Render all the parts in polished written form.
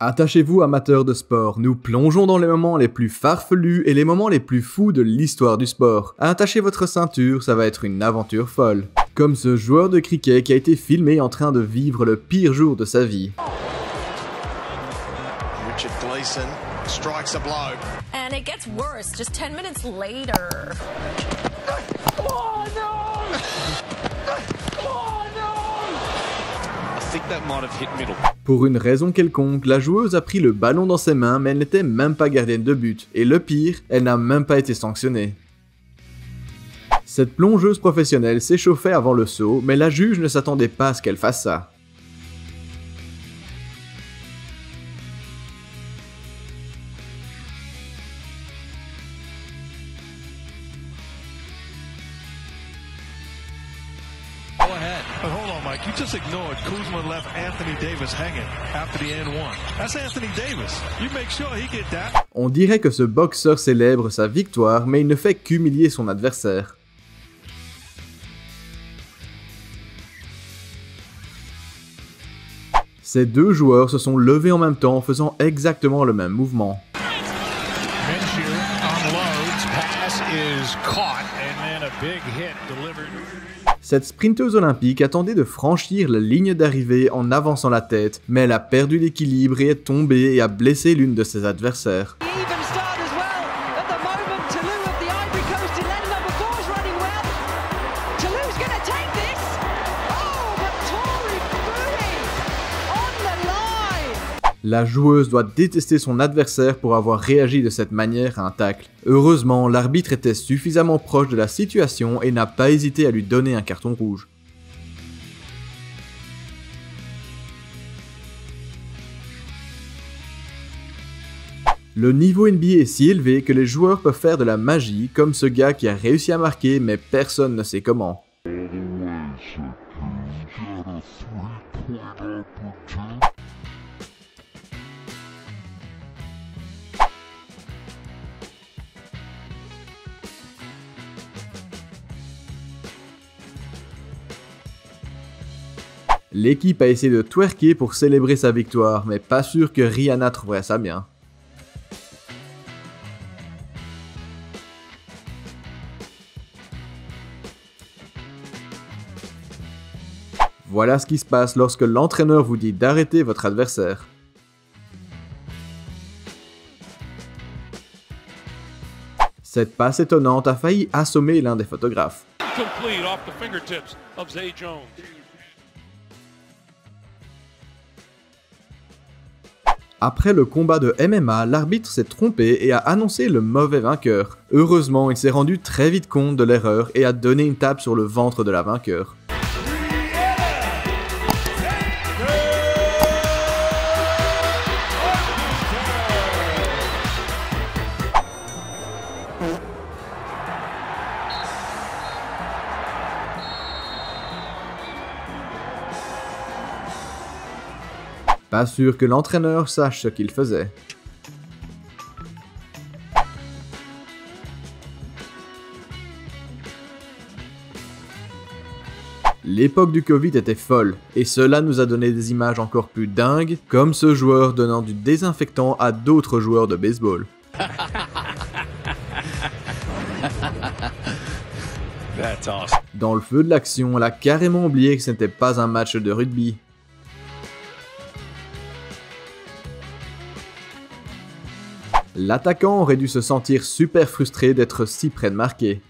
Attachez-vous amateurs de sport, nous plongeons dans les moments les plus farfelus et les moments les plus fous de l'histoire du sport. Attachez votre ceinture, ça va être une aventure folle. Comme ce joueur de cricket qui a été filmé en train de vivre le pire jour de sa vie. Richard Gleeson strikes a blow. And it gets worse just 10 minutes later. Oh no! Oh no! I think that might have hit middle. Pour une raison quelconque, la joueuse a pris le ballon dans ses mains mais elle n'était même pas gardienne de but. Et le pire, elle n'a même pas été sanctionnée. Cette plongeuse professionnelle s'échauffait avant le saut, mais la juge ne s'attendait pas à ce qu'elle fasse ça. Go ahead. But hold on, Mike. You just ignored Kuzma left Anthony Davis hanging after the end one. That's Anthony Davis. You make sure he get that. On dirait que ce boxeur célèbre sa victoire, mais il ne fait qu'humilier son adversaire. Ces deux joueurs se sont levés en même temps en faisant exactement le même mouvement. Cette sprinteuse olympique attendait de franchir la ligne d'arrivée en avançant la tête, mais elle a perdu l'équilibre et est tombée et a blessé l'une de ses adversaires. La joueuse doit détester son adversaire pour avoir réagi de cette manière à un tacle. Heureusement, l'arbitre était suffisamment proche de la situation et n'a pas hésité à lui donner un carton rouge. Le niveau NBA est si élevé que les joueurs peuvent faire de la magie, comme ce gars qui a réussi à marquer mais personne ne sait comment. L'équipe a essayé de twerker pour célébrer sa victoire, mais pas sûr que Rihanna trouverait ça bien. Voilà ce qui se passe lorsque l'entraîneur vous dit d'arrêter votre adversaire. Cette passe étonnante a failli assommer l'un des photographes. Après le combat de MMA, l'arbitre s'est trompé et a annoncé le mauvais vainqueur. Heureusement, il s'est rendu très vite compte de l'erreur et a donné une tape sur le ventre de la vainqueur. Pas sûr que l'entraîneur sache ce qu'il faisait. L'époque du Covid était folle, et cela nous a donné des images encore plus dingues, comme ce joueur donnant du désinfectant à d'autres joueurs de baseball. Dans le feu de l'action, elle a carrément oublié que ce n'était pas un match de rugby. L'attaquant aurait dû se sentir super frustré d'être si près de marquer.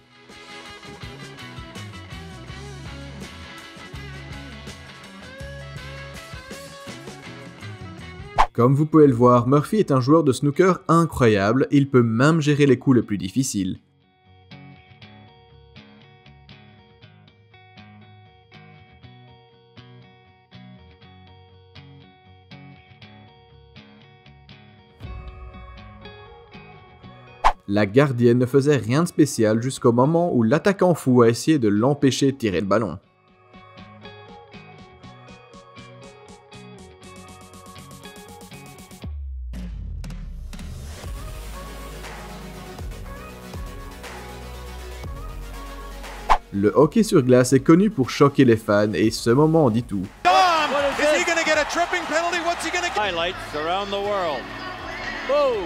Comme vous pouvez le voir, Murphy est un joueur de snooker incroyable, il peut même gérer les coups les plus difficiles. La gardienne ne faisait rien de spécial jusqu'au moment où l'attaquant fou a essayé de l'empêcher de tirer le ballon. Le hockey sur glace est connu pour choquer les fans et ce moment en dit tout. Is he going to get a tripping penalty. What's he going to get? Highlights around the world. Oh,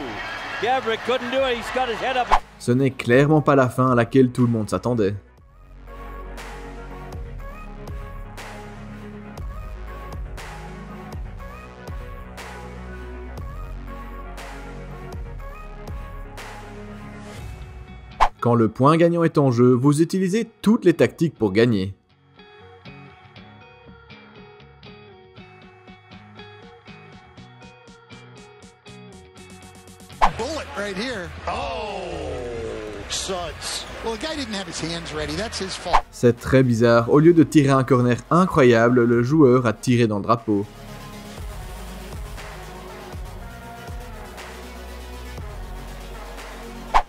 Gabrick couldn't do it. He's got his head up. Ce n'est clairement pas la fin à laquelle tout le monde s'attendait. Quand le point gagnant est en jeu, vous utilisez toutes les tactiques pour gagner. Bullet right here. Oh, suds. Well, the guy didn't have his hands ready. That's his fault. C'est très bizarre, au lieu de tirer un corner incroyable, le joueur a tiré dans le drapeau.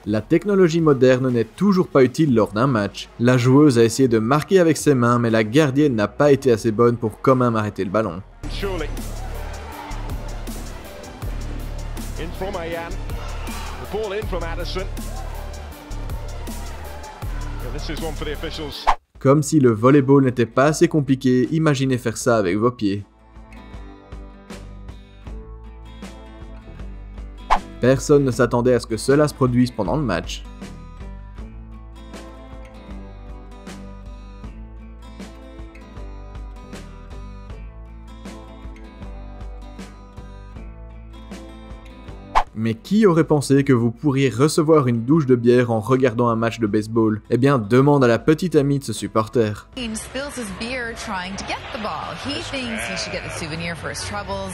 La technologie moderne n'est toujours pas utile lors d'un match. La joueuse a essayé de marquer avec ses mains, mais la gardienne n'a pas été assez bonne pour quand même arrêter le ballon. Surely. In from Ayan. The ball in from Addison. Yeah, this is one for the officials. Comme si le volleyball n'était pas assez compliqué, imaginez faire ça avec vos pieds. Personne ne s'attendait à ce que cela se produise pendant le match. Mais qui aurait pensé que vous pourriez recevoir une douche de bière en regardant un match de baseball? Eh bien, demande à la petite amie de ce supporter. He spills his beer trying to get the ball. He thinks he should get the souvenir for his troubles,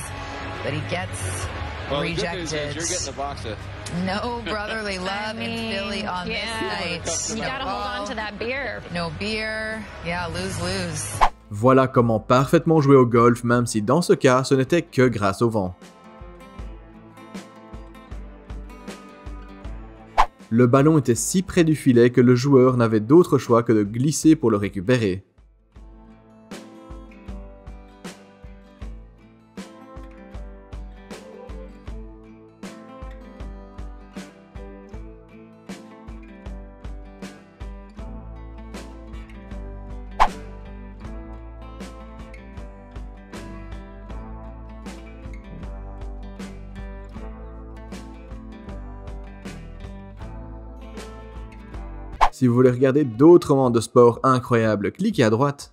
but he gets rejected. You're getting the boxer. No brotherly love in Philly on this night. You gotta hold on to that beer. No beer. Yeah, lose-lose. Voilà comment parfaitement jouer au golf, même si dans ce cas, ce n'était que grâce au vent. Le ballon était si près du filet que le joueur n'avait d'autre choix que de glisser pour le récupérer. Si vous voulez regarder d'autres moments de sport incroyables, cliquez à droite.